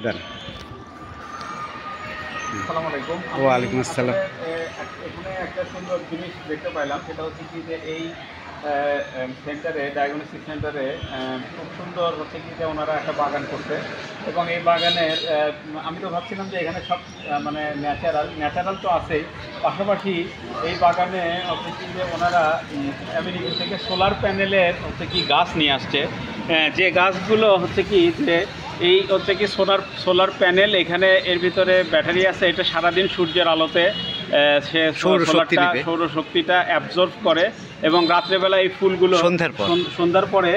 দেন। আসসালামু আলাইকুম। ওয়ালাইকুম আসসালাম। এখানে একটা সুন্দর জিনিস দেখতে পাইলাম, সেটা হচ্ছে কি যে এই সেন্টারে, ডায়াগনস্টিক সেন্টারে খুব সুন্দর হচ্ছে কি যে ওনারা একটা বাগান করছে, এবং এই বাগানের আমি তো ভাবছিলাম যে এখানে সব মানে ন্যাচারাল তো আছেই, পাশাপাশি এই বাগানে হচ্ছে কি যে ওনারা আমেরিকা থেকে সোলার প্যানেলের হচ্ছে কি গাছ নিয়ে আসছে, যে গাছগুলো হচ্ছে কি যে এই হচ্ছে কি সোলার প্যানেল, এখানে এর ভিতরে ব্যাটারি আছে, এটা সারাদিন সূর্যের আলোতে সে সৌরশক্তিটা অ্যাবজর্ব করে, এবং রাত্রেবেলা এই ফুলগুলো সন্ধ্যার পরে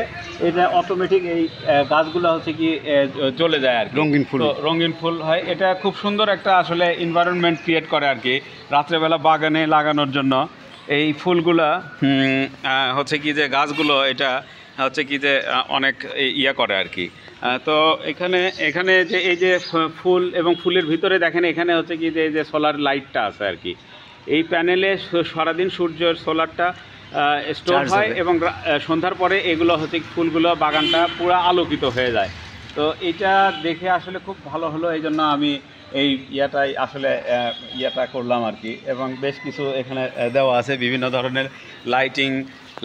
এটা অটোমেটিক এই গাছগুলো হচ্ছে কি জ্বলে যায় আর কি, রঙিন ফুল হয়। এটা খুব সুন্দর একটা আসলে এনভায়রনমেন্ট ক্রিয়েট করে আর কি রাত্রেবেলা বাগানে লাগানোর জন্য। এই ফুলগুলা হচ্ছে কি যে গাছগুলো এটা হচ্ছে কি যে অনেক ইয়া করে আর কি। তো এখানে যে এই যে ফুল এবং ফুলের ভিতরে দেখেন, এখানে হচ্ছে কি যে এই যে সোলার লাইটটা আছে আর কি, এই প্যানেলে সারাদিন সূর্যের সোলারটা স্টোর হয়, এবং সন্ধ্যার পরে এগুলো হচ্ছে ফুলগুলো, বাগানটা পুরো আলোকিত হয়ে যায়। তো এটা দেখে আসলে খুব ভালো হলো, এই জন্য আমি এই ইয়াটা করলাম আর কি। এবং বেশ কিছু এখানে দেওয়া আছে বিভিন্ন ধরনের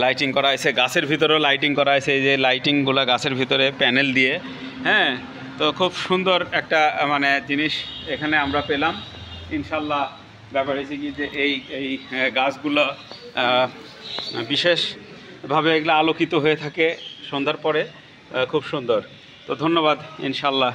লাইটিং করা আছে, গাছের ভিতরেও লাইটিং করা আছে, এই যে লাইটিংগুলো গাছের ভিতরে প্যানেল দিয়ে। হ্যাঁ, তো খুব সুন্দর একটা মানে জিনিস এখানে আমরা পেলাম। ইনশাল্লাহ ব্যাপার হয়েছে কি যে এই গাছগুলো বিশেষভাবে এগুলো আলোকিত হয়ে থাকে সন্ধ্যার পরে, খুব সুন্দর। তো ধন্যবাদ। ইনশাল্লাহ